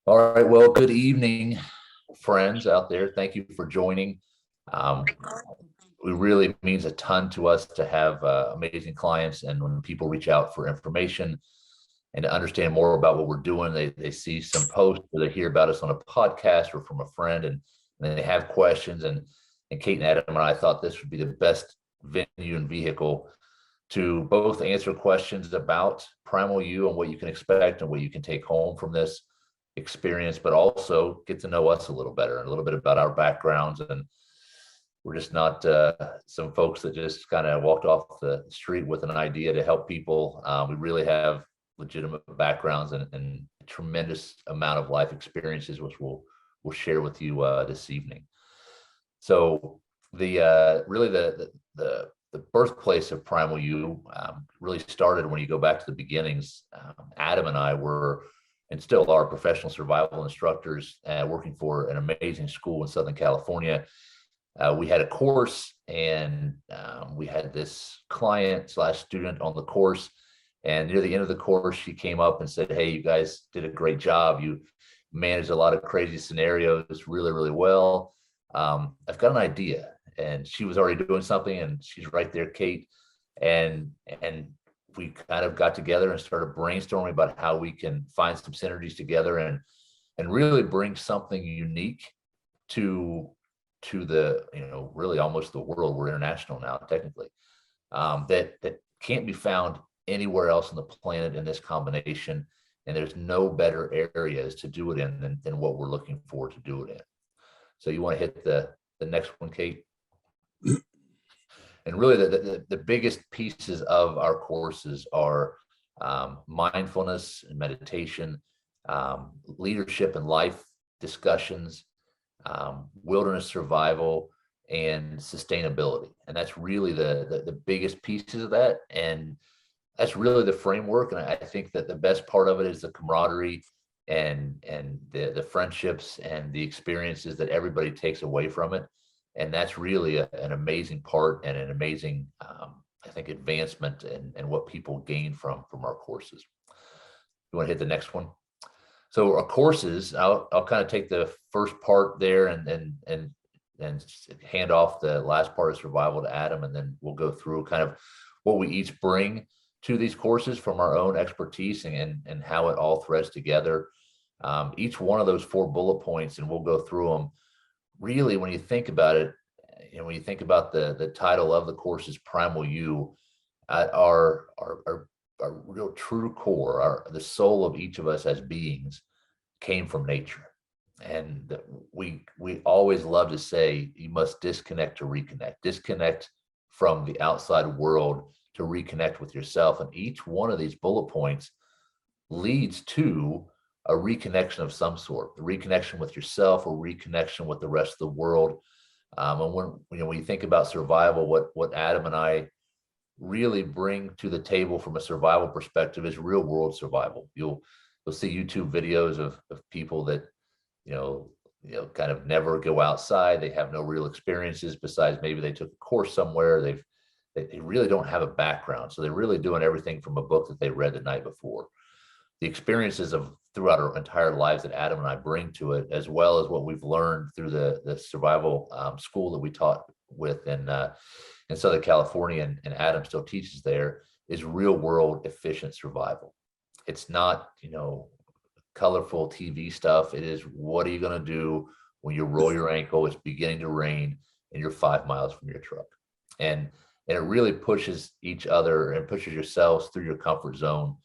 All right. Well, good evening, friends out there. Thank you for joining. Um, it really means a ton to us to have amazing clients. And when people reach out for information and to understand more about what we're doing, they see some posts or they hear about us on a podcast or from a friend and they have questions. And Kate and Adam and I thought this would be the best venue and vehicle to both answer questions about Primal U and what you can expect and what you can take home from this experience, but also get to know us a little better and a little bit about our backgrounds. And we're just not some folks that just kind of walked off the street with an idea to help people. We really have legitimate backgrounds and a tremendous amount of life experiences, which we'll share with you this evening. So the birthplace of Primal U really started when you go back to the beginnings. Adam and I were and still are professional survival instructors working for an amazing school in Southern California. We had a course and we had this client / student on the course. And near the end of the course, she came up and said, "Hey, you guys did a great job. You managed a lot of crazy scenarios really, really well. I've got an idea." And she was already doing something and she's right there, Kate. And we kind of got together and started brainstorming about how we can find some synergies together and really bring something unique to the, really almost the world. We're international now, technically, that can't be found anywhere else on the planet in this combination. And there's no better areas to do it in than what we're looking for to do it in. So you want to hit the next one, Kate? And really the biggest pieces of our courses are mindfulness and meditation, leadership and life discussions, wilderness survival, and sustainability. And that's really the biggest pieces of that. And that's really the framework. And I think that the best part of it is the camaraderie and the friendships and the experiences that everybody takes away from it. And that's really an amazing part and an amazing, I think, advancement and what people gain from our courses. You want to hit the next one? So our courses, I'll kind of take the first part there and hand off the last part of survival to Adam, and then we'll go through kind of what we each bring to these courses from our own expertise and how it all threads together. Each one of those 4 bullet points, and we'll go through them. Really, when you think about it, and when you think about the title of the course is Primal U, our real true core, the soul of each of us as beings came from nature. And we always love to say you must disconnect to reconnect, disconnect from the outside world to reconnect with yourself. And each one of these bullet points leads to a reconnection of some sort, a reconnection with yourself or reconnection with the rest of the world. And when you think about survival, what Adam and I really bring to the table from a survival perspective is real world survival. You'll see YouTube videos of people that, kind of never go outside. They have no real experiences besides maybe they took a course somewhere. They really don't have a background. So they're really doing everything from a book that they read the night before. The experiences of throughout our entire lives that Adam and I bring to it, as well as what we've learned through the survival school that we taught with in Southern California, and Adam still teaches there, is real world efficient survival. It's not, colorful TV stuff. It is, what are you going to do when you roll your ankle, it's beginning to rain, and you're 5 miles from your truck? And it really pushes each other and pushes yourselves through your comfort zone.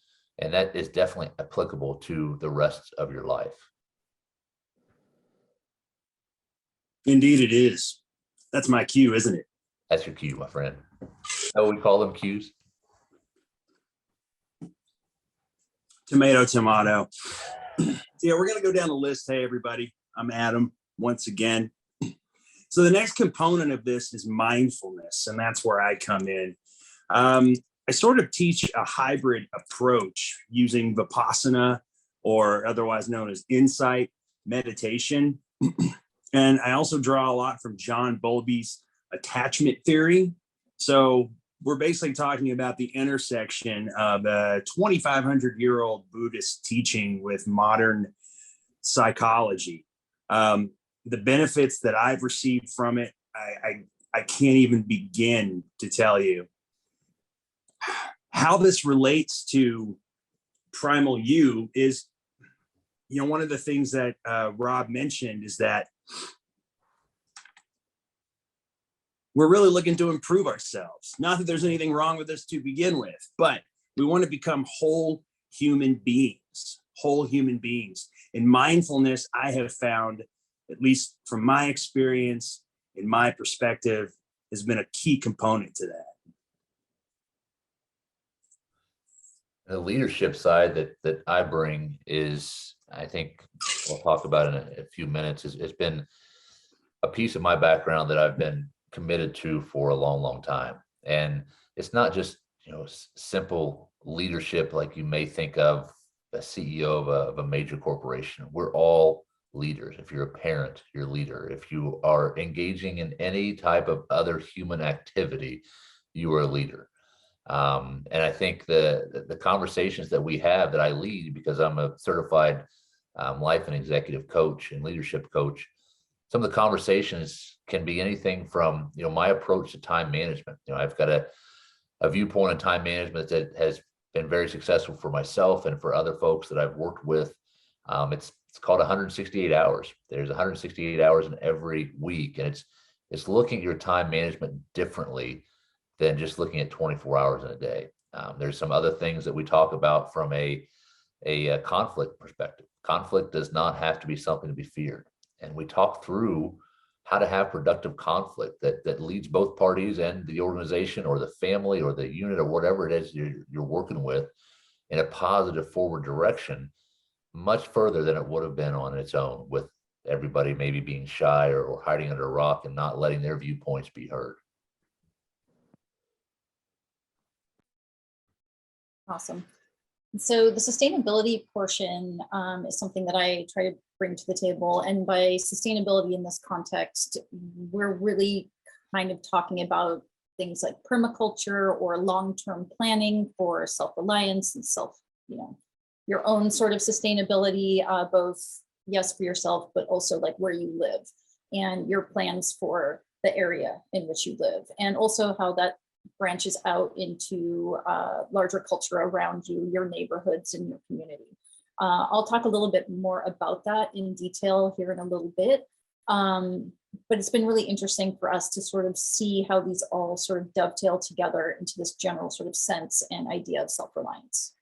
And that is definitely applicable to the rest of your life. Indeed it is. That's my cue, isn't it? That's your cue, my friend. Oh, we call them cues. Tomato. So yeah, we're going to go down the list. Hey, everybody. I'm Adam once again. So the next component of this is mindfulness, and that's where I come in. I sort of teach a hybrid approach using Vipassana, or otherwise known as insight meditation. And I also draw a lot from John Bowlby's attachment theory. So we're basically talking about the intersection of a 2,500-year-old Buddhist teaching with modern psychology. The benefits that I've received from it, I can't even begin to tell you. How this relates to Primal U is, one of the things that Rob mentioned is that we're really looking to improve ourselves. Not that there's anything wrong with us to begin with, but we want to become whole human beings. And mindfulness, I have found, at least from my experience, in my perspective, has been a key component to that. The leadership side that I bring is, I think we'll talk about in a few minutes, it's been a piece of my background that I've been committed to for a long, long time. And it's not just, simple leadership like you may think of a CEO of a major corporation. We're all leaders. If you're a parent, you're a leader. If you are engaging in any type of other human activity, you are a leader. And I think the conversations that we have, that I lead, because I'm a certified life and executive coach and leadership coach, some of the conversations can be anything from, my approach to time management. I've got a viewpoint on time management that has been very successful for myself and for other folks that I've worked with. It's called 168 hours. There's 168 hours in every week, and it's looking at your time management differently than just looking at 24 hours in a day. There's some other things that we talk about from a conflict perspective. Conflict does not have to be something to be feared. And we talk through how to have productive conflict that leads both parties and the organization or the family or the unit or whatever it is you're working with in a positive forward direction, much further than it would have been on its own, with everybody maybe being shy or hiding under a rock and not letting their viewpoints be heard. Awesome. So the sustainability portion is something that I try to bring to the table. And by sustainability in this context, we're really kind of talking about things like permaculture or long-term planning for self-reliance and your own sort of sustainability, both, yes, for yourself, but also like where you live and your plans for the area in which you live, and also how that branches out into larger culture around you, your neighborhoods and your community. I'll talk a little bit more about that in detail here in a little bit. But it's been really interesting for us to sort of see how these all sort of dovetail together into this general sort of sense and idea of self-reliance.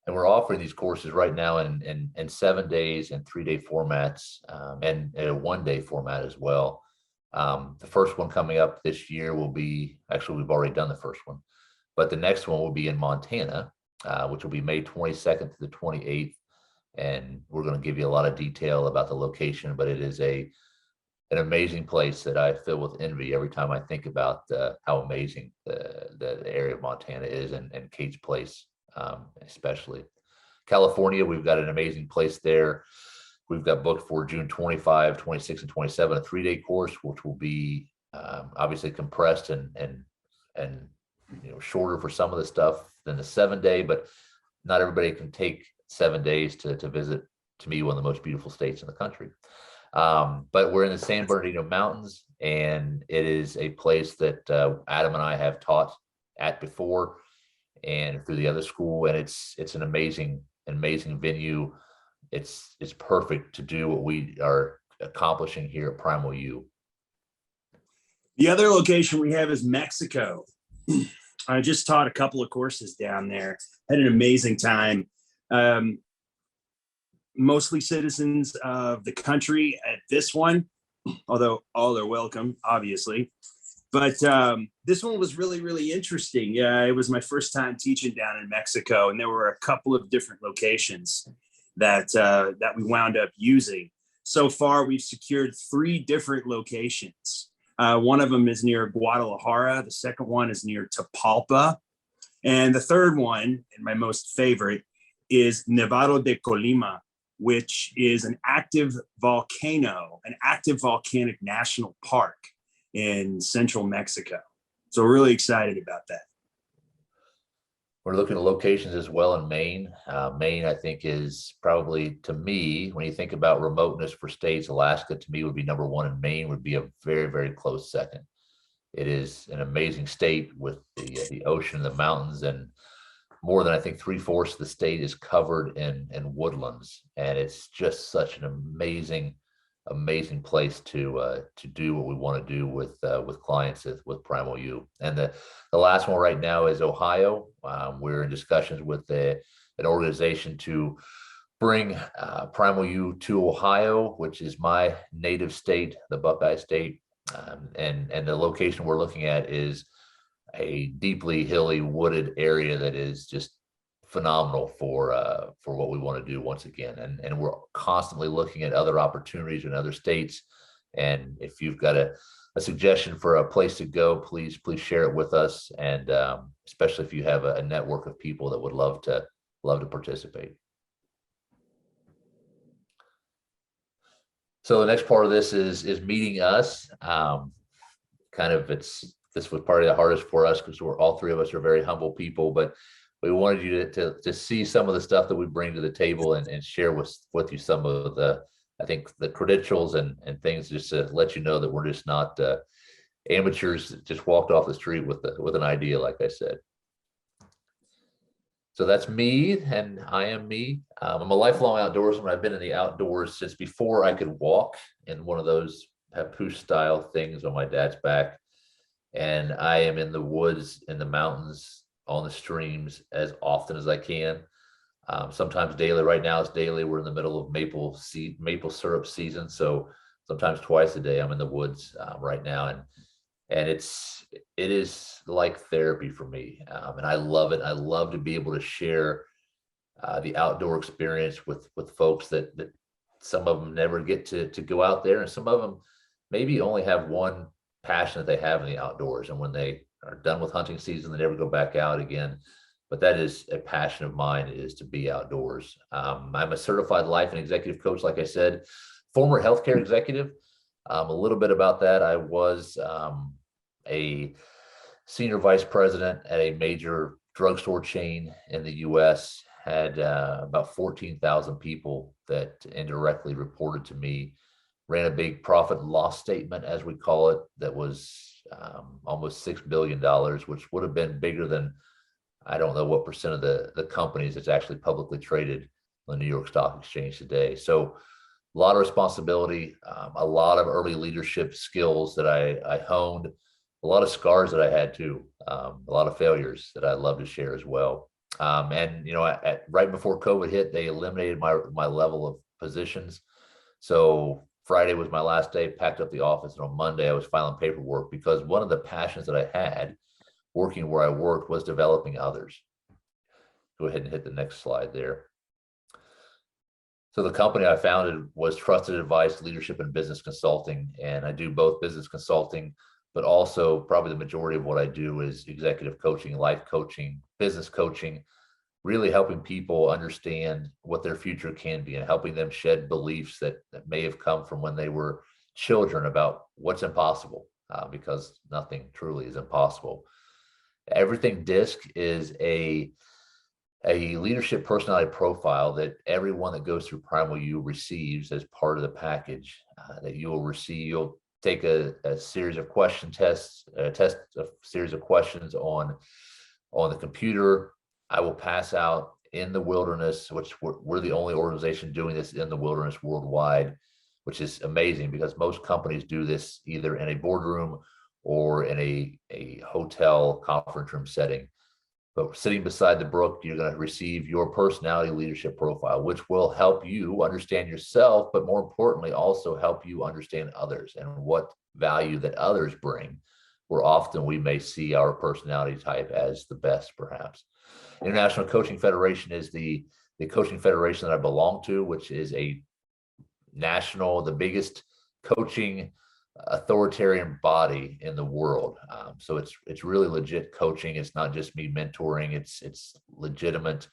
And we're offering these courses right now in 7 days and 3-day formats, and a 1-day format as well. The first one coming up this year will be, actually, we've already done the first one, but the next one will be in Montana, which will be May 22nd to the 28th. And we're going to give you a lot of detail about the location, but it is an amazing place that I fill with envy every time I think about how amazing the area of Montana is, and Kate's Place, especially. California, we've got an amazing place there. We've got booked for June 25, 26, and 27, a 3-day course, which will be obviously compressed and shorter for some of the stuff than the 7-day, but not everybody can take 7 days to visit, to me, one of the most beautiful states in the country. But we're in the San Bernardino Mountains, and it is a place that Adam and I have taught at before and through the other school, and it's an amazing venue. It's perfect to do what we are accomplishing here at Primal U. The other location we have is Mexico. I just taught a couple of courses down there. Had an amazing time. Mostly citizens of the country at this one, although all are welcome, obviously. But this one was really, really interesting. Yeah, it was my first time teaching down in Mexico, and there were a couple of different locations that we wound up using. So far, we've secured 3 different locations. One of them is near Guadalajara. The second one is near Tapalpa. And the third one, and my most favorite, is Nevado de Colima, which is an active volcanic national park in central Mexico. So we're really excited about that. We're looking at locations as well in Maine. Maine, I think, is probably, to me, when you think about remoteness for states, Alaska to me would be number one, and Maine would be a very, very close second. It is an amazing state with the ocean, the mountains, and more than, I think, 3/4 of the state is covered in woodlands, and it's just such an amazing place to do what we want to do with clients with Primal U. And the last one right now is Ohio. We're in discussions with an organization to bring Primal U to Ohio, which is my native state, the Buckeye State. And the location we're looking at is a deeply hilly wooded area that is just phenomenal for what we want to do once again. And we're constantly looking at other opportunities in other states. And if you've got a suggestion for a place to go, please share it with us. And especially if you have a network of people that would love to participate. So the next part of this is meeting us. This was probably the hardest for us because all three of us are very humble people, but we wanted you to see some of the stuff that we bring to the table and share with you some of I think the credentials and things, just to let you know that we're just not amateurs that just walked off the street with an idea, like I said. So that's me, and I am me. I'm a lifelong outdoorsman. I've been in the outdoors since before I could walk in one of those papoose style things on my dad's back. And I am in the woods, in the mountains, on the streams as often as I can. Sometimes daily. Right now it's daily. We're in the middle of maple syrup season, so sometimes twice a day I'm in the woods right now, and it is like therapy for me, and I love it. I love to be able to share the outdoor experience with folks that some of them never get to go out there, and some of them maybe only have one passion that they have in the outdoors, and when they are done with hunting season, they never go back out again. But that is a passion of mine, is to be outdoors. I'm a certified life and executive coach, like I said, former healthcare executive. A little bit about that. I was a senior vice president at a major drugstore chain in the US, had about 14,000 people that indirectly reported to me, ran a big profit and loss statement, as we call it, that was almost $6 billion, which would have been bigger than, I don't know what percent of the companies that's actually publicly traded on the New York Stock Exchange today. So a lot of responsibility, a lot of early leadership skills that I honed, a lot of scars that I had too, a lot of failures that I'd love to share as well. And right before COVID hit, they eliminated my level of positions. So Friday was my last day, packed up the office, and on Monday I was filing paperwork, because one of the passions that I had working where I worked was developing others. Go ahead and hit the next slide there. So the company I founded was Trusted Advice, Leadership, and Business Consulting. And I do both business consulting, but also probably the majority of what I do is executive coaching, life coaching, business coaching, really helping people understand what their future can be and helping them shed beliefs that may have come from when they were children about what's impossible, because nothing truly is impossible. Everything Disc is a leadership personality profile that everyone that goes through Primal U receives as part of the package that you will receive. You'll take a series of tests, a series of questions on the computer. I will pass out in the wilderness, which we're the only organization doing this in the wilderness worldwide, which is amazing because most companies do this either in a boardroom or in a hotel conference room setting. But sitting beside the brook, you're going to receive your personality leadership profile, which will help you understand yourself, but more importantly, also help you understand others and what value that others bring, where often we may see our personality type as the best, perhaps. International Coaching Federation is the coaching federation that I belong to, which is the biggest coaching authoritarian body in the world. So it's really legit coaching. It's not just me mentoring. It's legitimate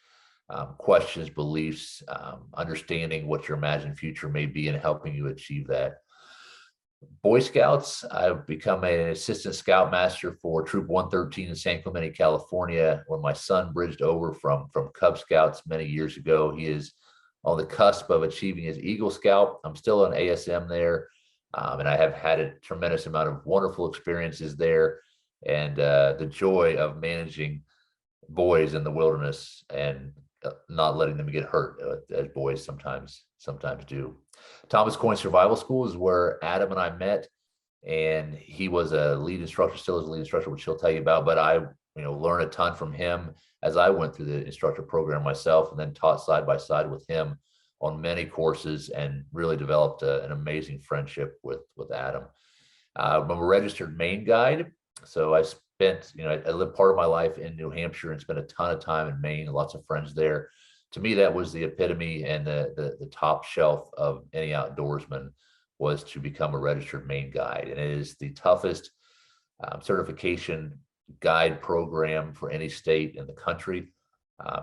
questions, beliefs, understanding what your imagined future may be and helping you achieve that. Boy Scouts, I've become an assistant scoutmaster for Troop 113 in San Clemente, California. When my son bridged over from Cub Scouts many years ago, he is on the cusp of achieving his Eagle Scout. I'm still an ASM there, and I have had a tremendous amount of wonderful experiences there, and the joy of managing boys in the wilderness and not letting them get hurt, as boys sometimes do. Thomas Coyne Survival School is where Adam and I met, and he was a lead instructor, still is a lead instructor, which he'll tell you about. But I, learned a ton from him as I went through the instructor program myself, and then taught side by side with him on many courses, and really developed an amazing friendship with Adam. I'm a registered Maine guide, so I spent, I lived part of my life in New Hampshire and spent a ton of time in Maine, lots of friends there. To me, that was the epitome and the top shelf of any outdoorsman, was to become a registered Maine guide. And it is the toughest certification guide program for any state in the country.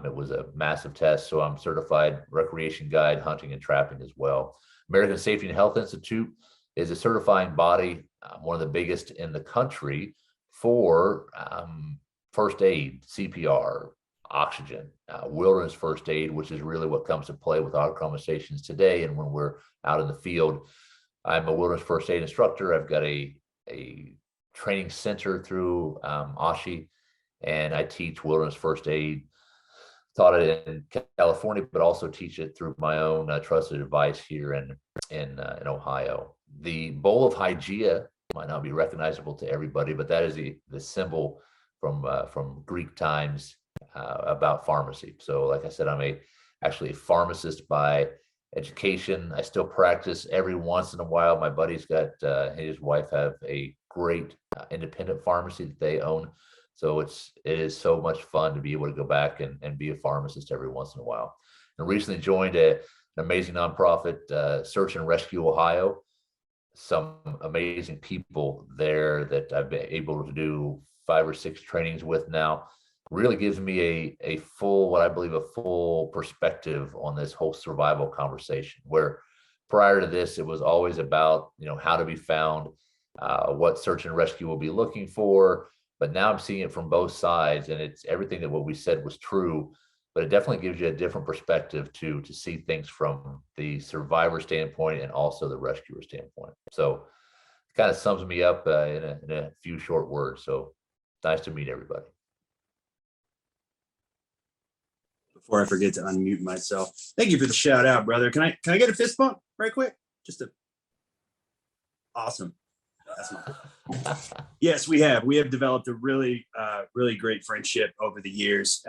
It was a massive test. So I'm certified recreation guide, hunting and trapping as well. American Safety and Health Institute is a certifying body, one of the biggest in the country for first aid, CPR, oxygen, wilderness first aid, which is really what comes to play with our conversations today. And when we're out in the field, I'm a wilderness first aid instructor. I've got a training center through OSHI, and I teach wilderness first aid. Taught it in California, but also teach it through my own trusted advice here in Ohio. The bowl of Hygeia might not be recognizable to everybody, but that is the symbol from Greek times about pharmacy. So like I said, I'm actually a pharmacist by education. I still practice every once in a while. My buddy's got, his wife have a great independent pharmacy that they own. So it is so much fun to be able to go back and be a pharmacist every once in a while. And recently joined an amazing nonprofit, Search and Rescue Ohio. Some amazing people there that I've been able to do 5 or 6 trainings with now. Really gives me a full, what I believe, a full perspective on this whole survival conversation, where prior to this, it was always about, how to be found, what search and rescue will be looking for. But now I'm seeing it from both sides, and it's everything that what we said was true, but it definitely gives you a different perspective to see things from the survivor standpoint and also the rescuer standpoint. So it kind of sums me up in a few short words. So nice to meet everybody. Before I forget to unmute myself, thank you for the shout out, brother. Can I get a fist bump right quick? Awesome. That's my yes, we have developed a really great friendship over the years.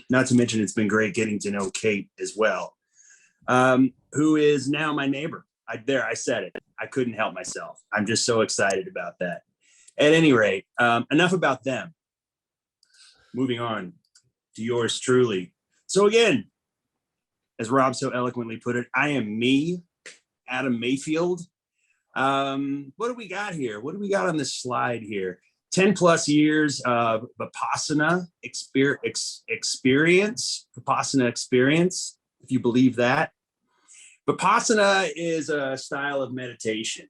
Not to mention, it's been great getting to know Kate as well, who is now my neighbor. I said it. I couldn't help myself. I'm just so excited about that. At any rate, enough about them. Moving on to yours truly. So again, as Rob so eloquently put it, I am me, Adam Mayfield. What do we got here? What do we got on this slide here? 10 plus years of Vipassana experience, if you believe that. Vipassana is a style of meditation,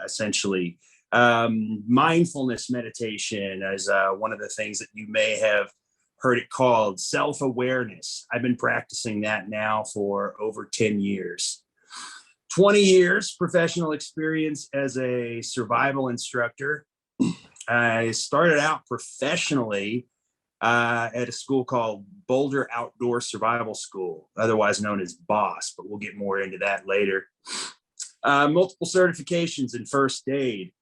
essentially. Mindfulness meditation is one of the things that you may have heard it called. Self-awareness. I've been practicing that now for over 10 years. 20 years professional experience as a survival instructor. I started out professionally at a school called Boulder Outdoor Survival School, otherwise known as BOSS, but we'll get more into that later. Multiple certifications in first aid,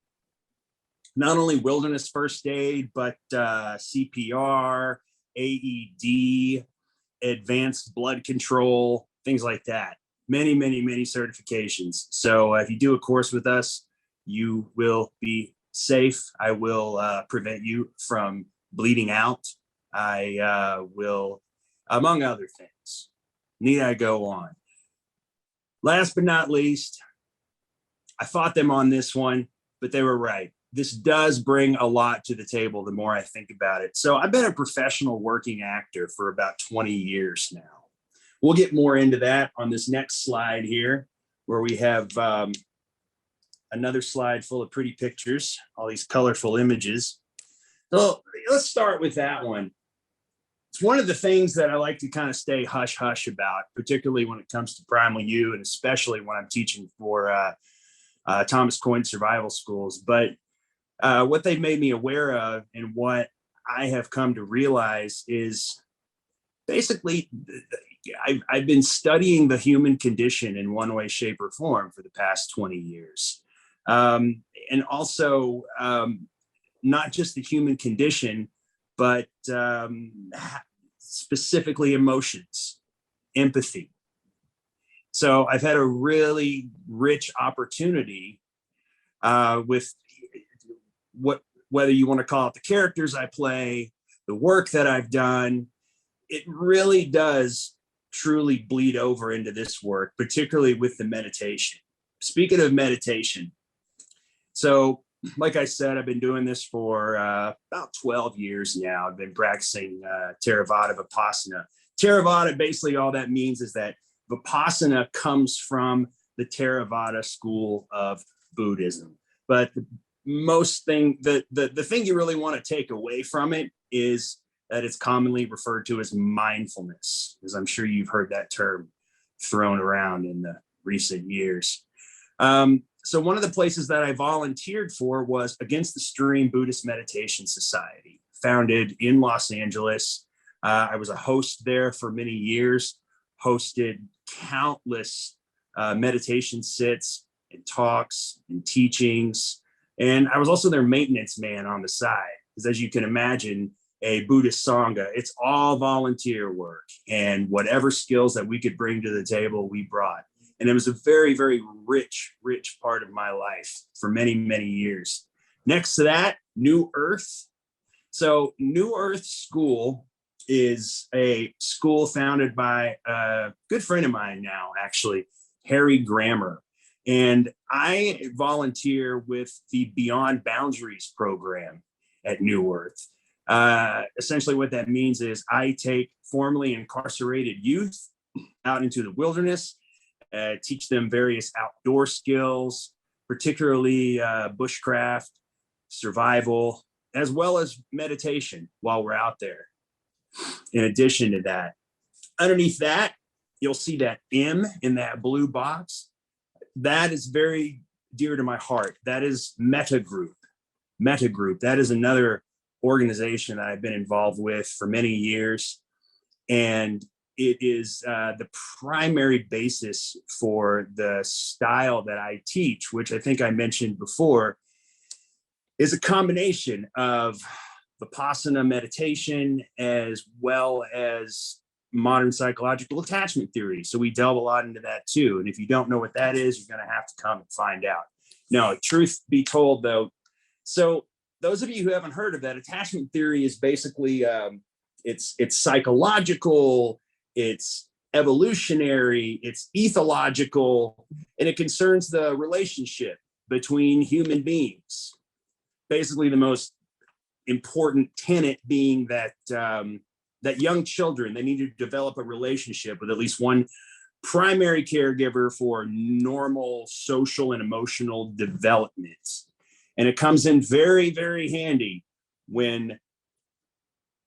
not only wilderness first aid, but CPR, AED, advanced blood control, things like that. Many certifications. So if you do a course with us, you will be safe. I will prevent you from bleeding out. I will, among other things. Need I go on? Last but not least, I fought them on this one, but they were right. This does bring a lot to the table the more I think about it. So I've been a professional working actor for about 20 years now. We'll get more into that on this next slide here, where we have another slide full of pretty pictures, all these colorful images. So let's start with that one. It's one of the things that I like to kind of stay hush hush about, particularly when it comes to Primal U, and especially when I'm teaching for Thomas Coyne survival schools. But what they've made me aware of and what I have come to realize is basically I've been studying the human condition in one way, shape, or form for the past 20 years. And also not just the human condition, but specifically emotions, empathy. So I've had a really rich opportunity with whether you want to call it the characters I play, the work that I've done. It really does truly bleed over into this work, particularly with the meditation. Speaking of meditation, so like I said, I've been doing this for about 12 years now. I've been practicing Theravada Vipassana. Theravada, basically all that means is that Vipassana comes from the Theravada school of Buddhism. But the thing you really want to take away from it is that it's commonly referred to as mindfulness, as I'm sure you've heard that term thrown around in the recent years. So one of the places that I volunteered for was Against the Stream Buddhist Meditation Society, founded in Los Angeles. I was a host there for many years, hosted countless meditation sits and talks and teachings. And I was also their maintenance man on the side, because as you can imagine, a Buddhist Sangha, it's all volunteer work, and whatever skills that we could bring to the table, we brought. And it was a very, very rich part of my life for many, many years. Next to that, New Earth. So New Earth School is a school founded by a good friend of mine now, actually, Harry Grammer. And I volunteer with the Beyond Boundaries program at New Earth. Essentially what that means is I take formerly incarcerated youth out into the wilderness, teach them various outdoor skills, particularly bushcraft, survival, as well as meditation while we're out there. In addition to that, underneath that, you'll see that M in that blue box. That is very dear to my heart. That is Meta Group. Meta Group, that is another organization that I've been involved with for many years. And it is the primary basis for the style that I teach, which I think I mentioned before, is a combination of Vipassana meditation as well as modern psychological attachment theory. So we delve a lot into that too. And if you don't know what that is, you're going to have to come and find out. No, truth be told though, so those of you who haven't heard of that, attachment theory is basically it's psychological, it's evolutionary, it's ethological, and it concerns the relationship between human beings. Basically, the most important tenet being that that young children, they need to develop a relationship with at least one primary caregiver for normal social and emotional development. And it comes in very, very handy when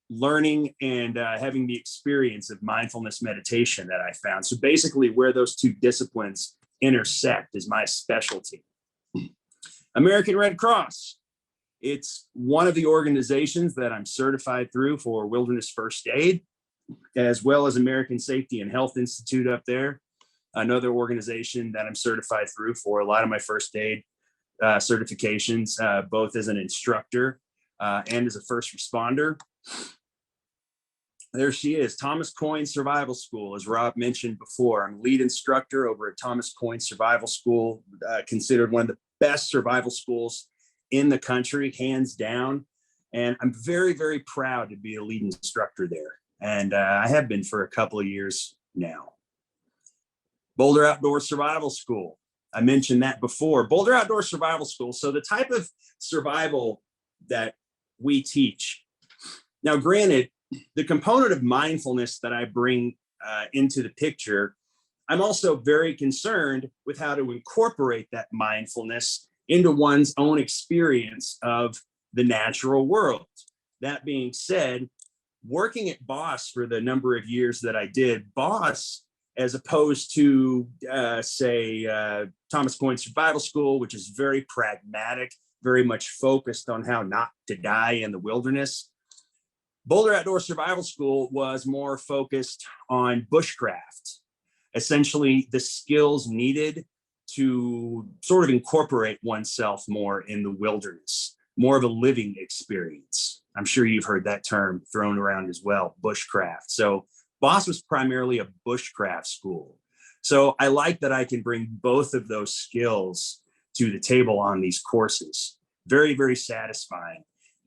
learning and having the experience of mindfulness meditation that I found. So basically where those two disciplines intersect is my specialty. American Red Cross. It's one of the organizations that I'm certified through for wilderness first aid, as well as American Safety and Health Institute up there. Another organization that I'm certified through for a lot of my first aid certifications, both as an instructor and as a first responder. There she is, Thomas Coyne Survival School. As Rob mentioned before, I'm lead instructor over at Thomas Coyne Survival School, considered one of the best survival schools in the country, hands down. And I'm very, very proud to be a lead instructor there. And I have been for a couple of years now. Boulder Outdoor Survival School. I mentioned that before. Boulder Outdoor Survival School. So the type of survival that we teach. Now, granted, the component of mindfulness that I bring into the picture, I'm also very concerned with how to incorporate that mindfulness into one's own experience of the natural world. That being said, working at Boss for the number of years that I did, Boss, as opposed to, Thomas Point Survival School, which is very pragmatic, very much focused on how not to die in the wilderness. Boulder Outdoor Survival School was more focused on bushcraft, essentially the skills needed to sort of incorporate oneself more in the wilderness, more of a living experience. I'm sure you've heard that term thrown around as well, bushcraft. So Boss was primarily a bushcraft school. So I like that I can bring both of those skills to the table on these courses. Very, very satisfying.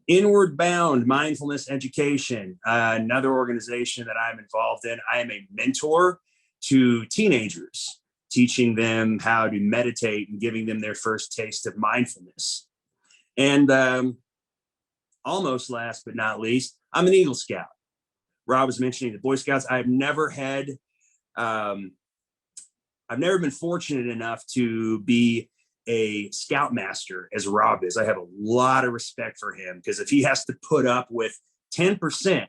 Inward Bound Mindfulness Education, another organization that I'm involved in. I am a mentor to teenagers, teaching them how to meditate and giving them their first taste of mindfulness. And almost last but not least, I'm an Eagle Scout. Rob was mentioning the Boy Scouts. I've never been fortunate enough to be a scoutmaster as Rob is. I have a lot of respect for him, because if he has to put up with 10%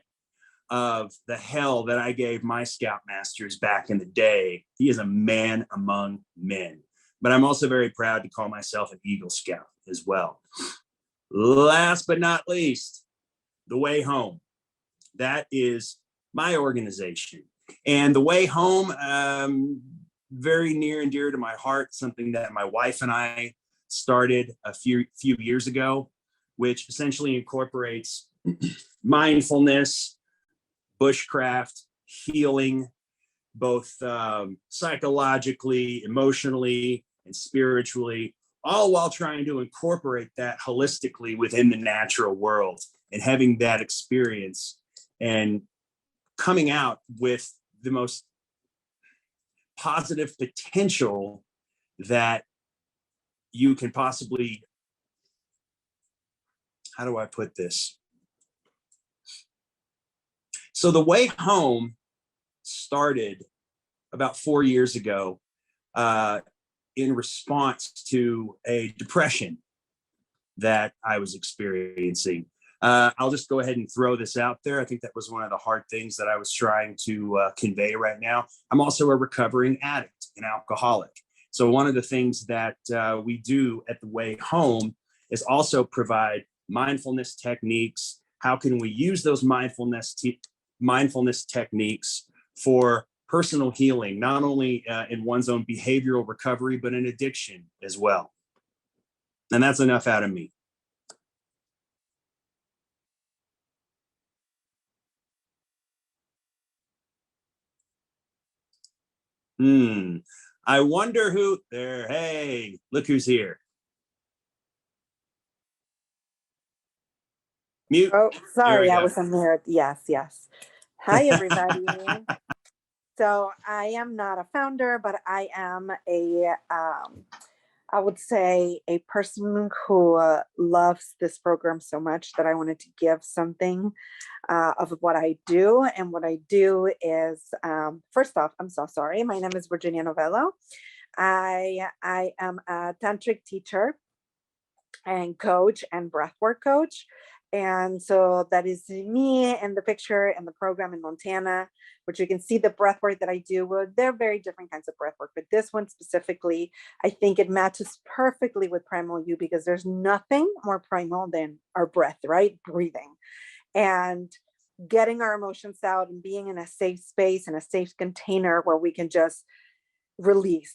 of the hell that I gave my scoutmasters back in the day, he is a man among men. But I'm also very proud to call myself an Eagle Scout as well. Last but not least, The Way Home. That is my organization. And The Way Home, very near and dear to my heart, something that my wife and I started a few years ago, which essentially incorporates mindfulness, bushcraft, healing, both psychologically, emotionally, and spiritually, all while trying to incorporate that holistically within the natural world and having that experience and coming out with the most positive potential that you can possibly, how do I put this? So The Way Home started about 4 years ago in response to a depression that I was experiencing. I'll just go ahead and throw this out there. I think that was one of the hard things that I was trying to convey right now. I'm also a recovering addict, an alcoholic. So one of the things that we do at The Way Home is also provide mindfulness techniques. How can we use those mindfulness techniques for personal healing, not only in one's own behavioral recovery, but in addiction as well? And that's enough out of me. I wonder who there. Hey, look who's here. Mute. Oh, sorry, I go. was on there. Yes. Hi, everybody. So I am not a founder, but I am I would say a person who loves this program so much that I wanted to give something of what I do. And what I do is, first off, I'm so sorry. My name is Virginia Novello. I am a tantric teacher and coach and breathwork coach. And so that is me in the picture in the program in Montana, which you can see the breathwork that I do. Well, they're very different kinds of breathwork, but this one specifically, I think it matches perfectly with Primal U, because there's nothing more primal than our breath, right? Breathing and getting our emotions out and being in a safe space and a safe container where we can just release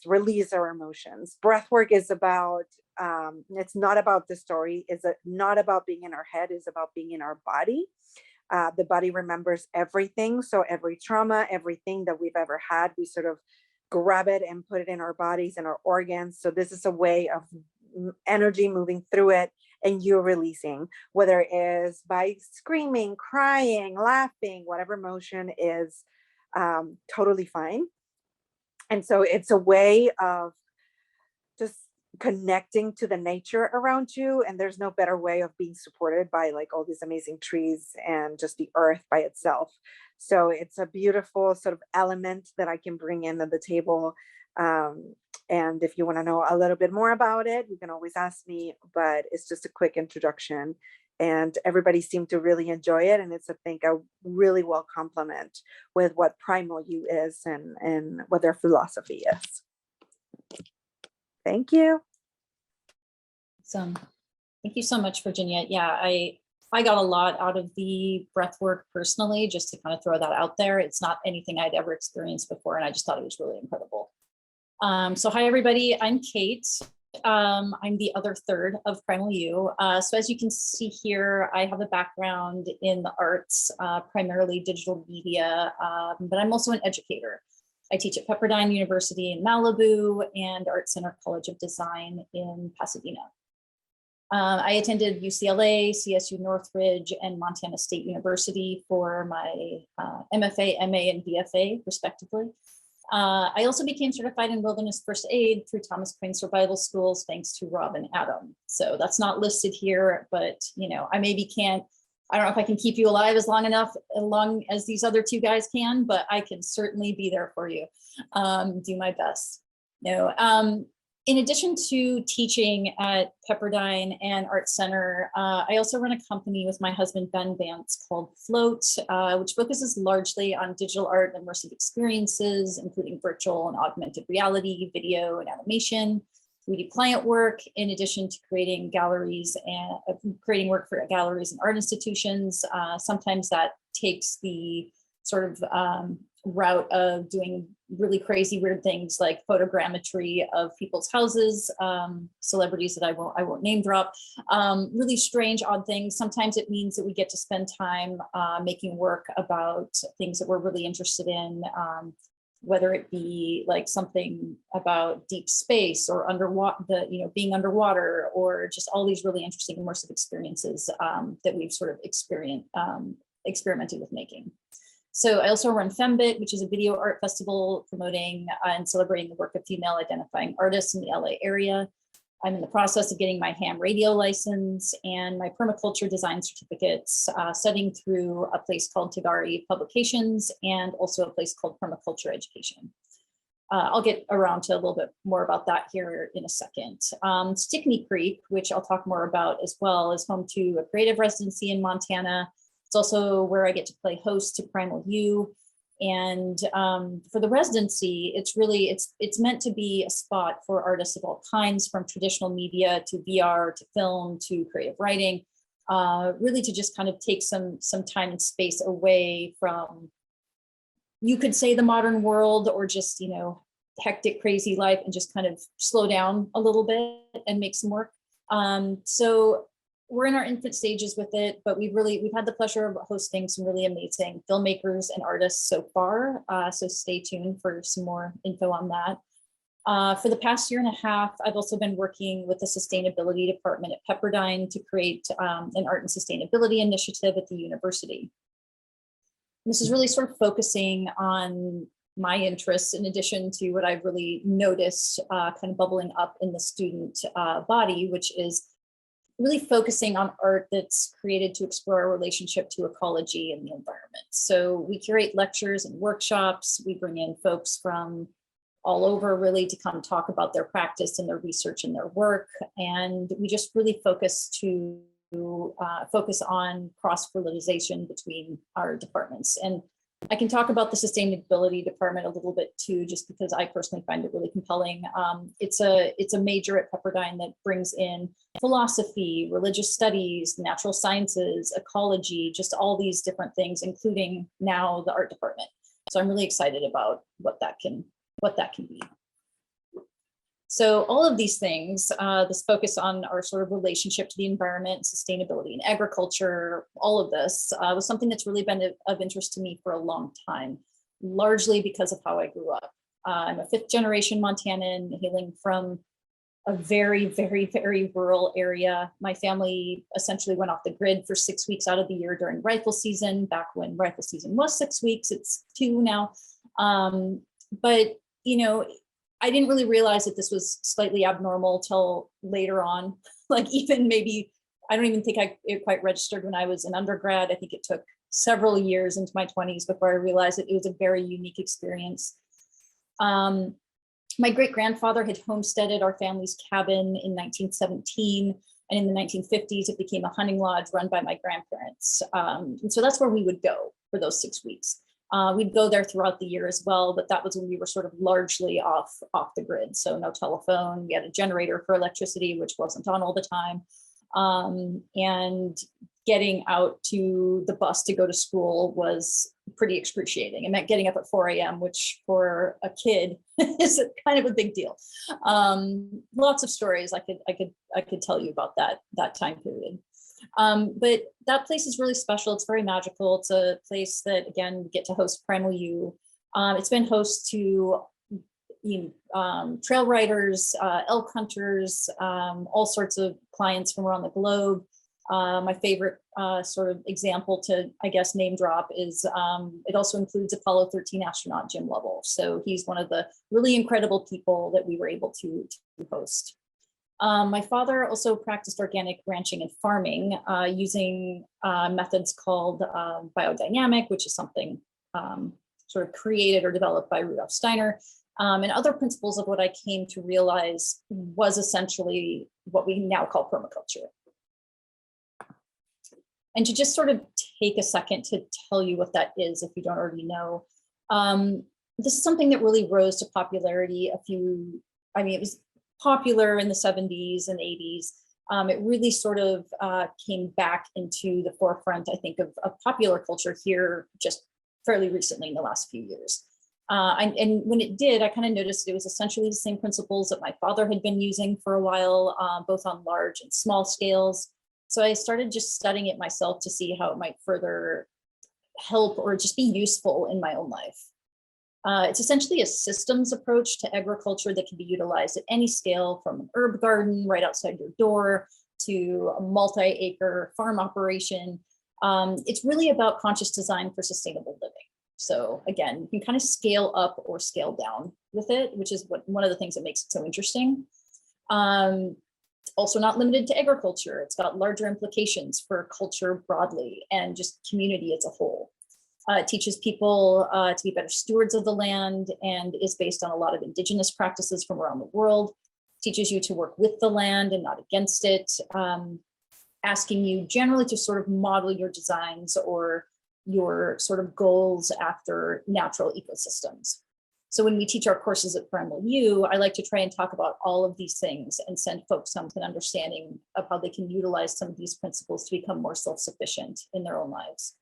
our emotions. Breathwork is about it's not about the story, is not about being in our head, is about being in our body. The body remembers everything, so every trauma, everything that we've ever had, we sort of grab it and put it in our bodies and our organs. So this is a way of energy moving through it and you releasing, whether it is by screaming, crying, laughing, whatever emotion is totally fine. And so it's a way of just connecting to the nature around you. And there's no better way of being supported by like all these amazing trees and just the earth by itself. So it's a beautiful sort of element that I can bring in at the table. And if you want to know a little bit more about it, you can always ask me, but it's just a quick introduction. And everybody seemed to really enjoy it. And it's, I think, a really well complement with what Primal U is and what their philosophy is. Thank you. So thank you so much, Virginia. Yeah, I got a lot out of the breath work personally, just to kind of throw that out there. It's not anything I'd ever experienced before, and I just thought it was really incredible. So hi, everybody. I'm Kate. I'm the other third of Primal U. So as you can see here, I have a background in the arts, primarily digital media, but I'm also an educator. I teach at Pepperdine University in Malibu and Art Center College of Design in Pasadena. I attended UCLA, CSU Northridge, and Montana State University for my MFA, MA, and BFA, respectively. I also became certified in wilderness first aid through Thomas Crane Survival Schools, thanks to Rob and Adam. So that's not listed here, but I maybe can't, I don't know if I can keep you alive as long as these other two guys can, but I can certainly be there for you, do my best. In addition to teaching at Pepperdine and Art Center, I also run a company with my husband, Ben Vance, called Float, which focuses largely on digital art and immersive experiences, including virtual and augmented reality, video and animation. We do client work in addition to creating galleries and creating work for galleries and art institutions. Sometimes that takes the sort of route of doing really crazy, weird things like photogrammetry of people's houses, celebrities that I won't name drop, really strange, odd things. Sometimes it means that we get to spend time making work about things that we're really interested in, whether it be like something about deep space or underwater, being underwater, or just all these really interesting immersive experiences that we've sort of experimented with making. So I also run Fembit, which is a video art festival promoting and celebrating the work of female identifying artists in the LA area. I'm in the process of getting my ham radio license and my permaculture design certificates, studying through a place called Tagari Publications and also a place called Permaculture Education. I'll get around to a little bit more about that here in a second. Stickney Creek, which I'll talk more about as well, is home to a creative residency in Montana. It's also where I get to play host to Primal U. And for the residency, it's meant to be a spot for artists of all kinds, from traditional media to VR to film to creative writing, really to just kind of take some time and space away from, you could say, the modern world, or just, hectic, crazy life, and just kind of slow down a little bit and make some work. So we're in our infant stages with it, but we've had the pleasure of hosting some really amazing filmmakers and artists so far. So stay tuned for some more info on that. For the past year and a half, I've also been working with the sustainability department at Pepperdine to create an art and sustainability initiative at the university. This is really sort of focusing on my interests, in addition to what I've really noticed kind of bubbling up in the student body, which is really focusing on art that's created to explore our relationship to ecology and the environment. So we curate lectures and workshops. We bring in folks from all over, really, to come talk about their practice and their research and their work. And we just really focus on cross-fertilization between our departments. And I can talk about the sustainability department a little bit too, just because I personally find it really compelling. It's a major at Pepperdine that brings in philosophy, religious studies, natural sciences, ecology, just all these different things, including now the art department. So I'm really excited about what that can be. So all of these things, this focus on our sort of relationship to the environment, sustainability and agriculture, all of this was something that's really been of interest to me for a long time, largely because of how I grew up. I'm a fifth generation Montanan, hailing from a very, very, very rural area. My family essentially went off the grid for 6 weeks out of the year during rifle season. Back when rifle season was 6 weeks, it's 2 now. But, I didn't really realize that this was slightly abnormal till later on. Like, even maybe, I don't even think it quite registered when I was an undergrad. I think it took several years into my 20s before I realized that it was a very unique experience. My great-grandfather had homesteaded our family's cabin in 1917. And in the 1950s, it became a hunting lodge run by my grandparents. And so that's where we would go for those 6 weeks. We'd go there throughout the year as well, but that was when we were sort of largely off the grid. So no telephone, we had a generator for electricity, which wasn't on all the time. And getting out to the bus to go to school was pretty excruciating. It meant getting up at 4 a.m., which for a kid is kind of a big deal. Lots of stories I could tell you about that time period. But that place is really special. It's very magical. It's a place that, again, we get to host Primal U. It's been host to trail riders, elk hunters, all sorts of clients from around the globe. My favorite sort of example to, I guess, name drop is it also includes Apollo 13 astronaut Jim Lovell. So he's one of the really incredible people that we were able to host. My father also practiced organic ranching and farming using methods called biodynamic, which is something sort of created or developed by Rudolf Steiner. And other principles of what I came to realize was essentially what we now call permaculture. And to just sort of take a second to tell you what that is, if you don't already know, this is something that really rose to popularity it was popular in the 70s and 80s. It really sort of came back into the forefront, I think, of popular culture here just fairly recently in the last few years. And when it did, I kind of noticed it was essentially the same principles that my father had been using for a while, both on large and small scales. So I started just studying it myself to see how it might further help or just be useful in my own life. It's essentially a systems approach to agriculture that can be utilized at any scale, from an herb garden right outside your door to a multi-acre farm operation. It's really about conscious design for sustainable living. So again, you can kind of scale up or scale down with it, which is one of the things that makes it so interesting. Also not limited to agriculture. It's got larger implications for culture broadly and just community as a whole. It teaches people to be better stewards of the land and is based on a lot of indigenous practices from around the world. Teaches you to work with the land and not against it, asking you generally to sort of model your designs or your sort of goals after natural ecosystems. So when we teach our courses at Primal U, I like to try and talk about all of these things and send folks some an understanding of how they can utilize some of these principles to become more self-sufficient in their own lives.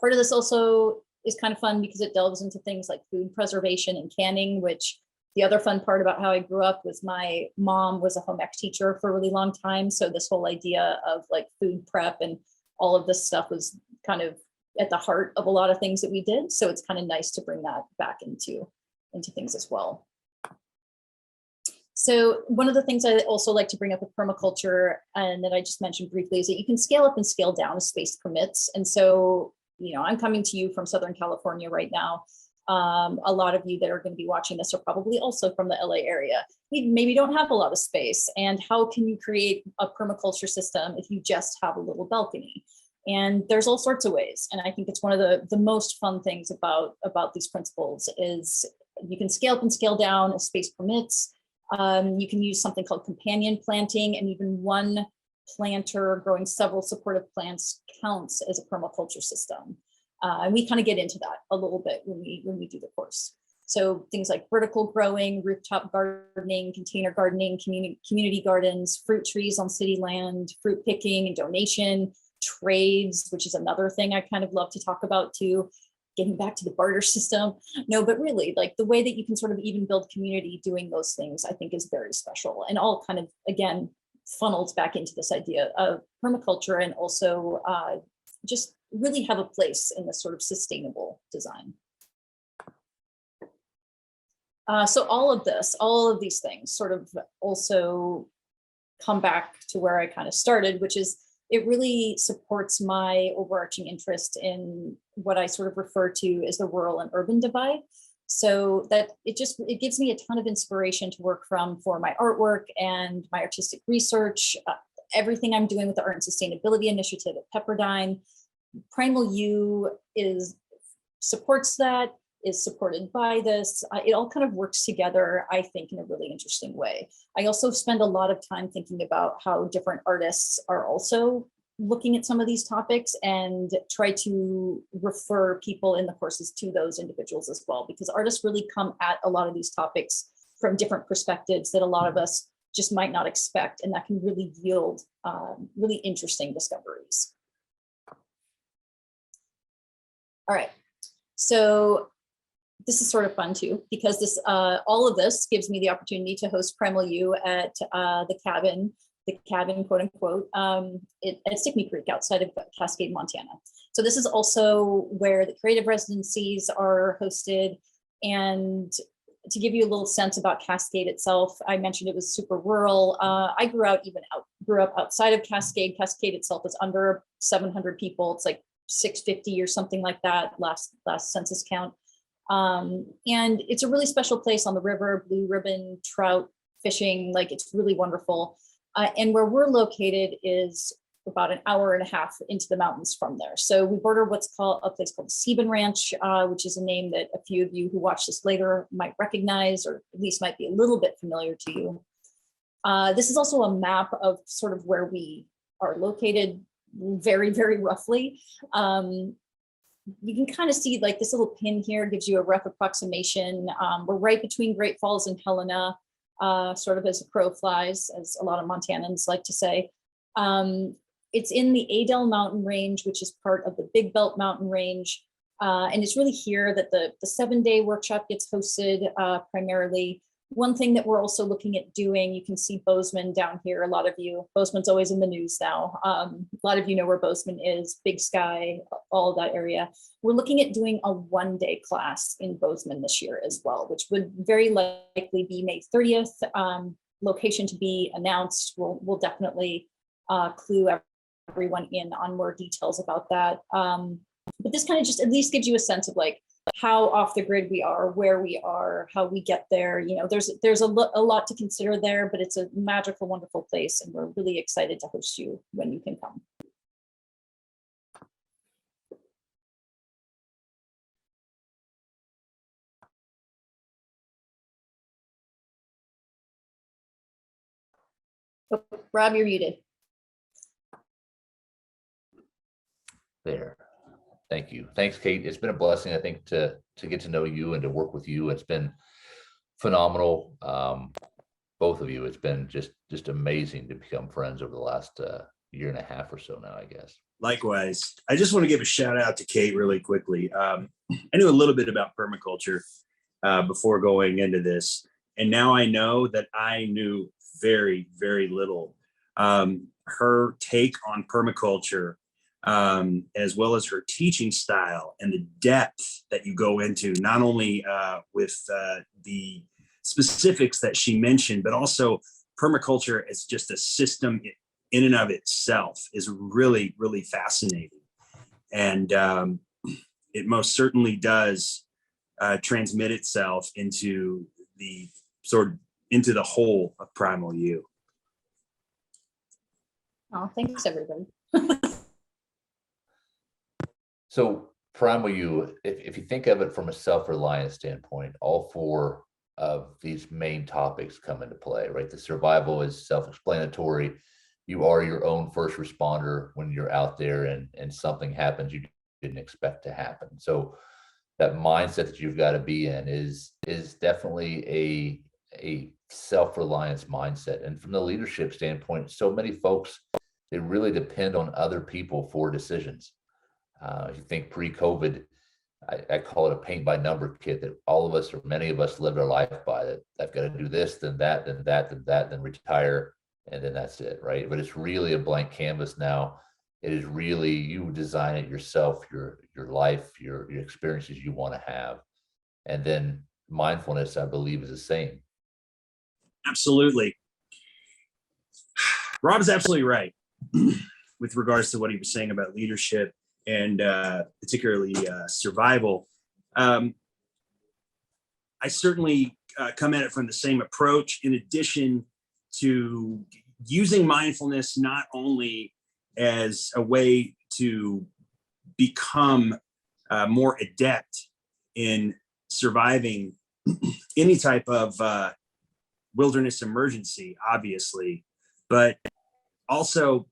Part of this also is kind of fun because it delves into things like food preservation and canning, which the other fun part about how I grew up was my mom was a home ec teacher for a really long time. So this whole idea of like food prep and all of this stuff was kind of at the heart of a lot of things that we did. So it's kind of nice to bring that back into things as well. So one of the things I also like to bring up with permaculture, and that I just mentioned briefly, is that you can scale up and scale down as space permits. And so, I'm coming to you from Southern California right now. A lot of you that are going to be watching this are probably also from the LA area. We maybe don't have a lot of space. And how can you create a permaculture system if you just have a little balcony? And there's all sorts of ways. And I think it's one of the most fun things about these principles is you can scale up and scale down as space permits. You can use something called companion planting, and even one planter growing several supportive plants counts as a permaculture system. And we kind of get into that a little bit when we do the course. So things like vertical growing, rooftop gardening, container gardening, community gardens, fruit trees on city land, fruit picking and donation, trades, which is another thing I kind of love to talk about too, getting back to the barter system. No, but really like the way that you can sort of even build community doing those things, I think is very special, and all kind of, again, funnels back into this idea of permaculture and also just really have a place in this sort of sustainable design. So all of these things sort of also come back to where I kind of started, which is it really supports my overarching interest in what I sort of refer to as the rural and urban divide. So that it gives me a ton of inspiration to work from for my artwork and my artistic research, everything I'm doing with the Art and Sustainability Initiative at Pepperdine. Primal U supports that. is supported by this. It all kind of works together, I think, in a really interesting way. I also spend a lot of time thinking about how different artists are also looking at some of these topics, and try to refer people in the courses to those individuals as well, because artists really come at a lot of these topics from different perspectives that a lot of us just might not expect, and that can really yield really interesting discoveries. All right, so this is sort of fun too, because this all of this gives me the opportunity to host Primal U at the cabin, quote unquote, at Stickney Creek outside of Cascade, Montana. So this is also where the creative residencies are hosted. And to give you a little sense about Cascade itself, I mentioned it was super rural. I grew up outside of Cascade. Cascade itself is under 700 people. It's like 650 or something like that, last census count. And it's a really special place on the river, blue ribbon, trout fishing, like it's really wonderful. And where we're located is about an hour and a half into the mountains from there. So we border what's called a place called Sebin Ranch, which is a name that a few of you who watch this later might recognize, or at least might be a little bit familiar to you. This is also a map of sort of where we are located, very, very roughly. You can kind of see like this little pin here gives you a rough approximation. We're right between Great Falls and Helena, sort of as a crow flies, as a lot of Montanans like to say. It's in the Adel Mountain Range, which is part of the Big Belt Mountain Range. And it's really here that the 7-day workshop gets hosted primarily. One thing that we're also looking at doing, you can see Bozeman down here. A lot of you, Bozeman's always in the news now. A lot of you know where Bozeman is, Big Sky, all of that area. We're looking at doing a 1-day class in Bozeman this year as well, which would very likely be May 30th. Location to be announced. We'll definitely clue everyone in on more details about that. But this kind of just at least gives you a sense of like how off the grid we are, where we are, how we get there. You know, there's a lot to consider there, but it's a magical, wonderful place, and we're really excited to host you when you can come. Oh, Rob, you're muted. There. Thank you. Thanks, Kate. It's been a blessing, I think, to get to know you and to work with you. It's been phenomenal. Both of you. It's been just amazing to become friends over the last year and a half or so now, I guess. Likewise. I just want to give a shout out to Kate really quickly. I knew a little bit about permaculture before going into this, and now I know that I knew very, very little. Her take on permaculture, as well as her teaching style and the depth that you go into, not only with the specifics that she mentioned, but also permaculture as just a system in and of itself is really, really fascinating. And it most certainly does transmit itself into the whole of Primal U. Oh, thanks everybody. So Primal U, if you think of it from a self-reliance standpoint, all 4 of these main topics come into play, right? The survival is self-explanatory. You are your own first responder when you're out there and something happens you didn't expect to happen. So that mindset that you've got to be in is definitely a self-reliance mindset. And from the leadership standpoint, so many folks, they really depend on other people for decisions. If you think pre-COVID, I call it a paint by number kit that all of us, or many of us, lived our life by. That I've got to do this, then that, then that, then that, then retire, and then that's it, right? But it's really a blank canvas now. It is really, you design it yourself, your life, your experiences you want to have. And then mindfulness, I believe, is the same. Absolutely. Rob is absolutely right with regards to what he was saying about leadership and particularly survival. I certainly come at it from the same approach, in addition to using mindfulness not only as a way to become more adept in surviving any type of wilderness emergency, obviously, but also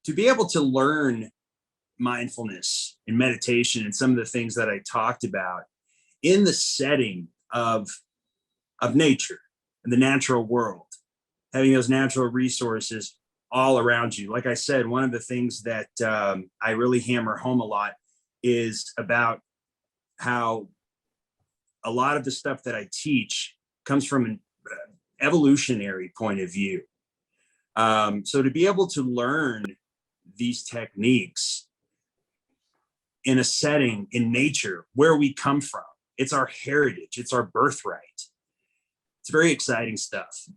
to be able to learn mindfulness and meditation and some of the things that I talked about in the setting of nature and the natural world, having those natural resources all around you. Like I said, one of the things that I really hammer home a lot is about how a lot of the stuff that I teach comes from an evolutionary point of view. So to be able to learn these techniques in a setting in nature where we come from, it's our heritage, it's our birthright. It's very exciting stuff.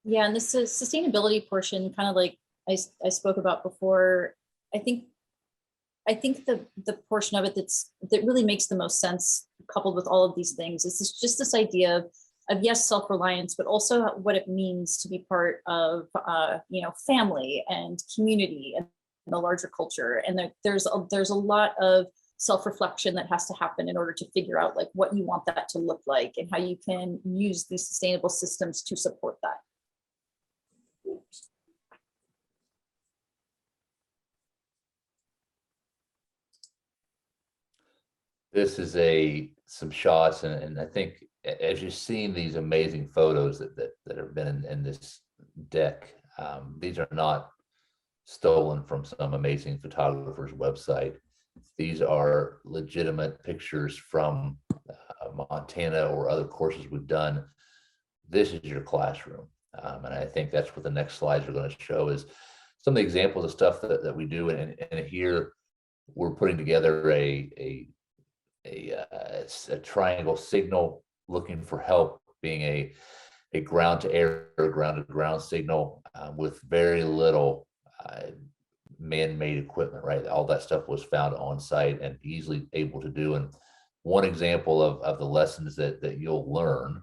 Yeah, and this is sustainability portion, kind of like I spoke about before. I think the portion of it that really makes the most sense, coupled with all of these things, is just this idea of yes, self-reliance, but also what it means to be part of family and community and the larger culture. And there's a lot of self-reflection that has to happen in order to figure out like what you want that to look like and how you can use these sustainable systems to support that. This is some shots, and I think as you've seen these amazing photos that have been in this deck, these are not stolen from some amazing photographer's website. These are legitimate pictures from Montana or other courses we've done. This is your classroom, and I think that's what the next slides are going to show, is some of the examples of stuff that we do. And here we're putting together a triangle signal looking for help, being a ground to air, ground to ground signal with very little man-made equipment, right? All that stuff was found on site and easily able to do. And one example of the lessons that you'll learn,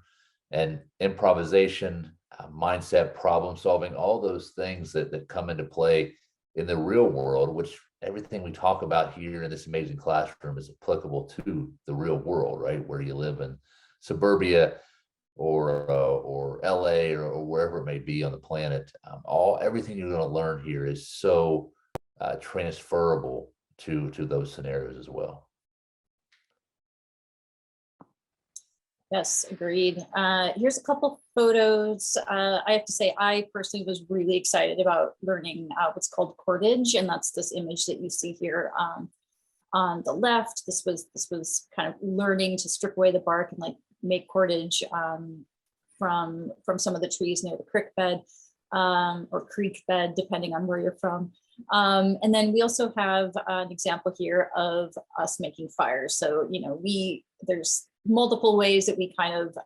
and improvisation, mindset, problem solving, all those things that come into play in the real world, which everything we talk about here in this amazing classroom is applicable to the real world, right? Where you live in suburbia or LA or wherever it may be on the planet. Everything you're going to learn here is so transferable to those scenarios as well. Yes, agreed. Here's a couple photos. I have to say, I personally was really excited about learning what's called cordage, and that's this image that you see here on the left. This was kind of learning to strip away the bark and like make cordage from some of the trees near the creek bed or creek bed, depending on where you're from. And then we also have an example here of us making fires. So there's multiple ways that we kind of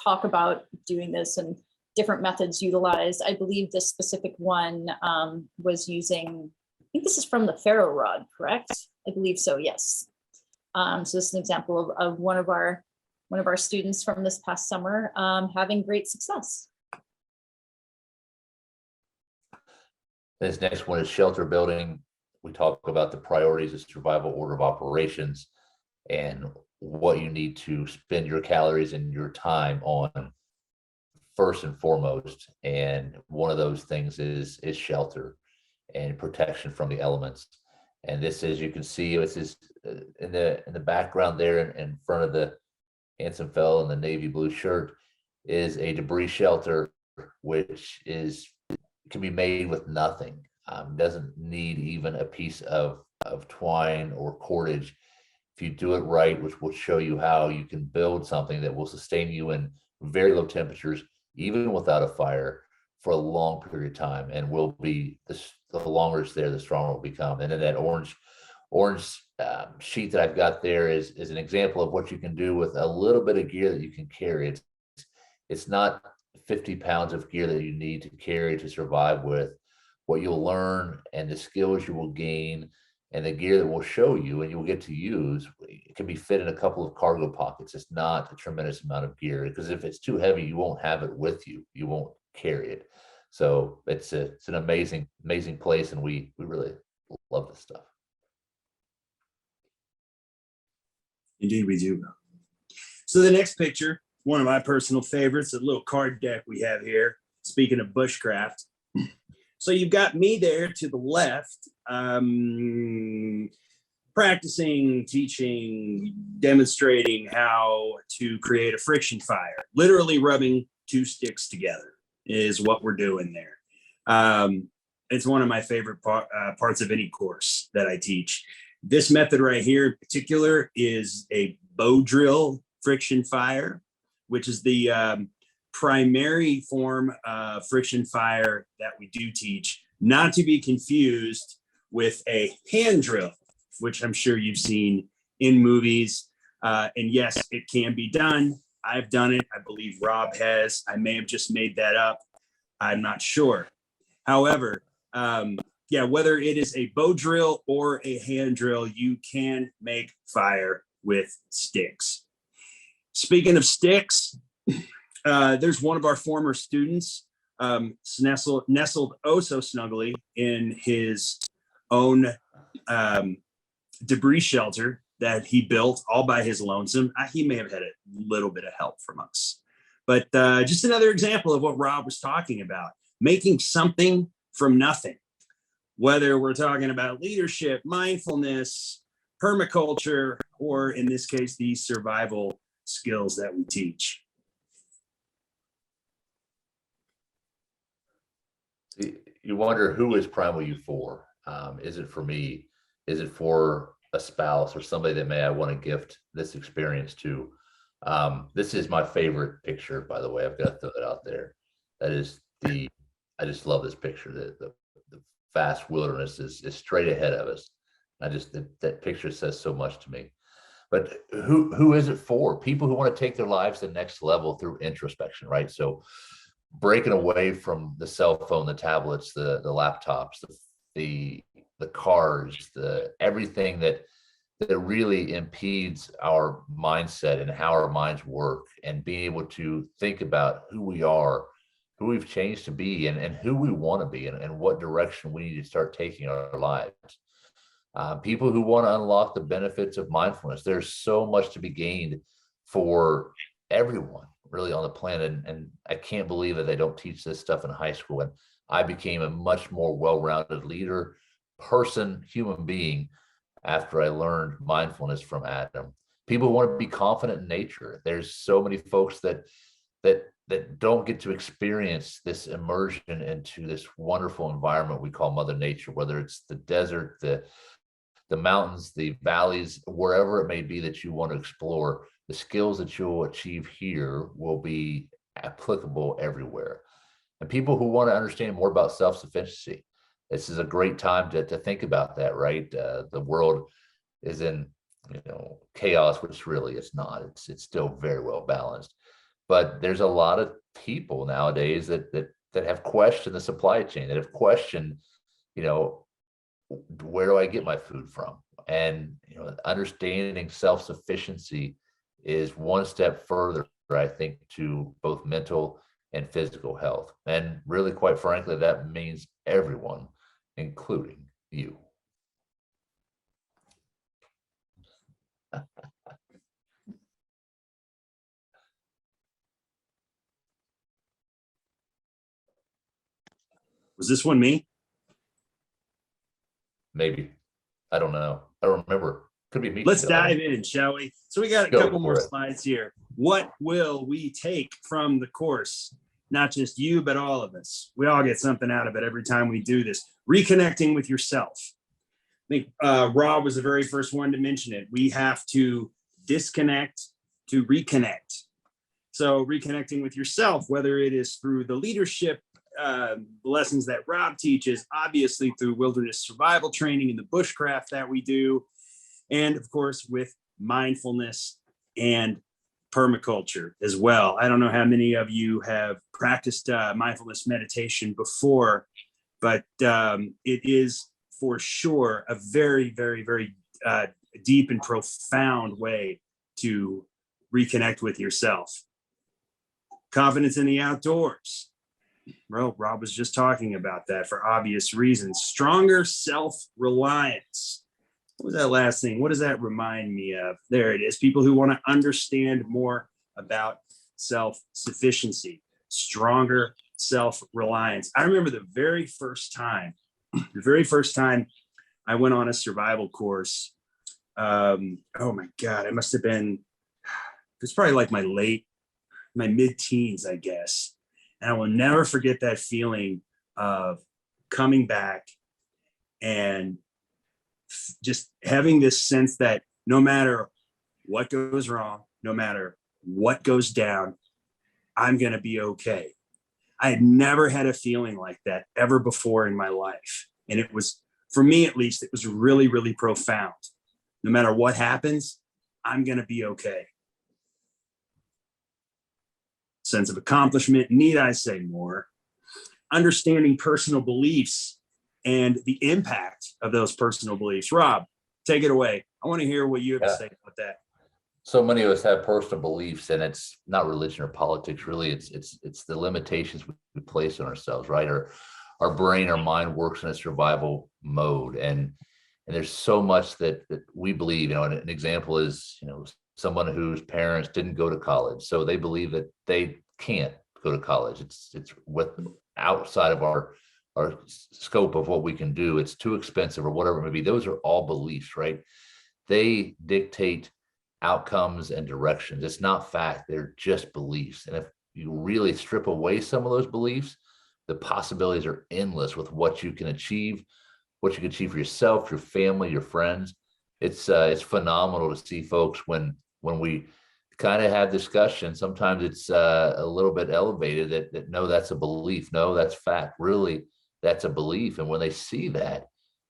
talk about doing this and different methods utilized. I believe this specific one was using, I think this is from the ferro rod, correct? I believe so, yes. So this is an example of one of our students from this past summer having great success. This next one is shelter building. We talk about the priorities of survival order of operations and what you need to spend your calories and your time on first and foremost. And one of those things is shelter and protection from the elements. And this, as you can see, this is in the background there in front of the handsome fellow in the navy blue shirt is a debris shelter, which can be made with nothing. Doesn't need even a piece of twine or cordage. If you do it right, which will show you how you can build something that will sustain you in very low temperatures, even without a fire, for a long period of time, and will be the longer it's there, the stronger it will become. And then that orange sheet that I've got there is an example of what you can do with a little bit of gear that you can carry. It's not 50 pounds of gear that you need to carry to survive with. What you'll learn and the skills you will gain and the gear that will show you and you'll get to use, it can be fit in a couple of cargo pockets. It's not a tremendous amount of gear, because if it's too heavy, you won't have it with you. You won't carry it. So it's an amazing place, and we really love this stuff. Indeed, we do. So the next picture, one of my personal favorites, a little card deck we have here. Speaking of bushcraft. So you've got me there to the left, practicing, teaching, demonstrating how to create a friction fire. Literally rubbing two sticks together is what we're doing there. It's one of my favorite parts of any course that I teach. This method right here in particular is a bow drill friction fire, which is the primary form of friction fire that we do teach, not to be confused with a hand drill, which I'm sure you've seen in movies. And yes, it can be done. I've done it. I believe Rob has. I may have just made that up. I'm not sure. However, yeah, whether it is a bow drill or a hand drill, you can make fire with sticks. Speaking of sticks, there's one of our former students nestled oh so snugly in his own debris shelter that he built all by his lonesome. He may have had a little bit of help from us, but just another example of what Rob was talking about, making something from nothing. Whether we're talking about leadership, mindfulness, permaculture, or in this case, these survival skills that we teach. You wonder, who is Primal U for? Is it for me? Is it for a spouse or somebody that I want to gift this experience to? This is my favorite picture, by the way. I've got to throw it out there. That is I just love this picture. The vast wilderness is straight ahead of us. That picture says so much to me. But who is it for? People who want to take their lives to the next level through introspection, right? So breaking away from the cell phone, the tablets, the laptops, the cars, everything that really impedes our mindset and how our minds work, and being able to think about who we are, who we've changed to be, and who we want to be, and what direction we need to start taking our lives. People who want to unlock the benefits of mindfulness. There's so much to be gained for everyone really on the planet. And I can't believe that they don't teach this stuff in high school. And I became a much more well-rounded leader, person, human being after I learned mindfulness from Adam. People want to be confident in nature. There's so many folks that don't get to experience this immersion into this wonderful environment we call Mother Nature, whether it's the desert, the mountains, the valleys, wherever it may be that you want to explore. The skills that you'll achieve here will be applicable everywhere. And people who want to understand more about self-sufficiency, this is a great time to think about that, right? The world is in chaos, which really it's not. It's still very well balanced. But there's a lot of people nowadays that have questioned the supply chain, that have questioned, where do I get my food from? And understanding self-sufficiency is one step further, I think, to both mental and physical health. And really, quite frankly, that means everyone, including you. Was this one me? Maybe. I don't know. I don't remember. Could be me. Let's dive in, shall we? So we got a couple more for it. slides here. What will we take from the course? Not just you, but all of us. We all get something out of it every time we do this. Reconnecting with yourself. I think Rob was the very first one to mention it. We have to disconnect to reconnect. So reconnecting with yourself, whether it is through the leadership lessons that Rob teaches, obviously through wilderness survival training and the bushcraft that we do, and of course with mindfulness and permaculture as well. I don't know how many of you have practiced mindfulness meditation before, but it is for sure a very, very, very deep and profound way to reconnect with yourself. Confidence in the outdoors. Well, Rob was just talking about that for obvious reasons. Stronger self-reliance. what was that last thing? What does that remind me of? There it is. People who want to understand more about self-sufficiency, stronger self-reliance. I remember the very first time I went on a survival course. Oh my God, it must have been, it's probably like my mid-teens, I guess. And I will never forget that feeling of coming back and just having this sense that no matter what goes wrong, no matter what goes down, I'm going to be okay. I had never had a feeling like that ever before in my life. And it was, for me at least, it was really, really profound. No matter what happens, I'm going to be okay. Sense of accomplishment, need I say more? Understanding personal beliefs and the impact of those personal beliefs. Rob, take it away. I want to hear what you have to say about that. So many of us have personal beliefs, and it's not religion or politics. Really, it's the limitations we place on ourselves, right? Our brain, our mind works in a survival mode, and there's so much that we believe. You know, an example is, you know, someone whose parents didn't go to college, so they believe that they can't go to college. It's with outside of our scope of what we can do. It's too expensive or whatever it may be. Those are all beliefs, right? They dictate outcomes and directions. It's not fact, they're just beliefs. And if you really strip away some of those beliefs, the possibilities are endless with what you can achieve for yourself, your family, your friends. It's phenomenal to see folks when we kind of have discussion. Sometimes it's a little bit elevated that no, that's a belief. No, that's fact. Really, that's a belief. And when they see that,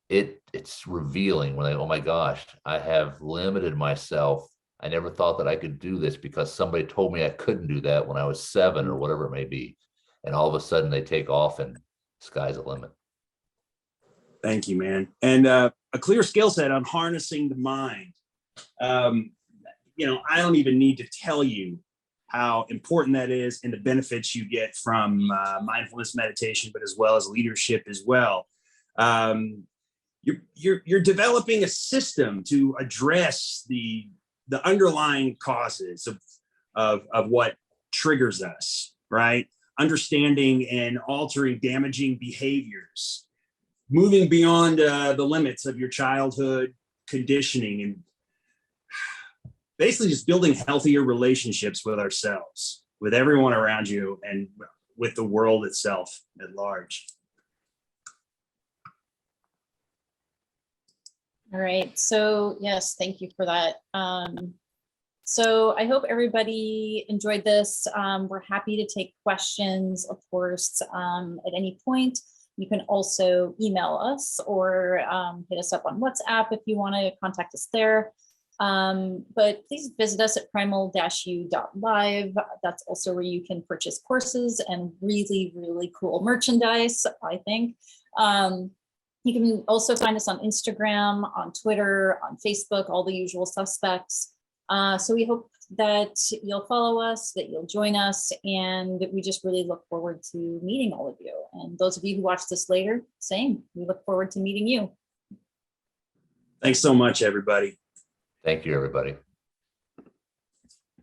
it's revealing when they, oh my gosh, I have limited myself. I never thought that I could do this because somebody told me I couldn't do that when I was 7 or whatever it may be. And all of a sudden they take off and sky's the limit. Thank you, man. And a clear skill set on harnessing the mind. You know, I don't even need to tell you how important that is and the benefits you get from mindfulness meditation, but as well as leadership as well. You're developing a system to address the underlying causes of what triggers us, right? Understanding and altering damaging behaviors, moving beyond the limits of your childhood conditioning, and basically just building healthier relationships with ourselves, with everyone around you, and with the world itself at large. All right, so yes, thank you for that. So I hope everybody enjoyed this. We're happy to take questions, of course, at any point. You can also email us or hit us up on WhatsApp if you want to contact us there. But please visit us at primal-u.live. That's also where you can purchase courses and really, really cool merchandise, I think. You can also find us on Instagram, on Twitter, on Facebook, all the usual suspects. So we hope that you'll follow us, that you'll join us, and we just really look forward to meeting all of you. And those of you who watch this later, same, we look forward to meeting you. Thanks so much, everybody. Thank you, everybody.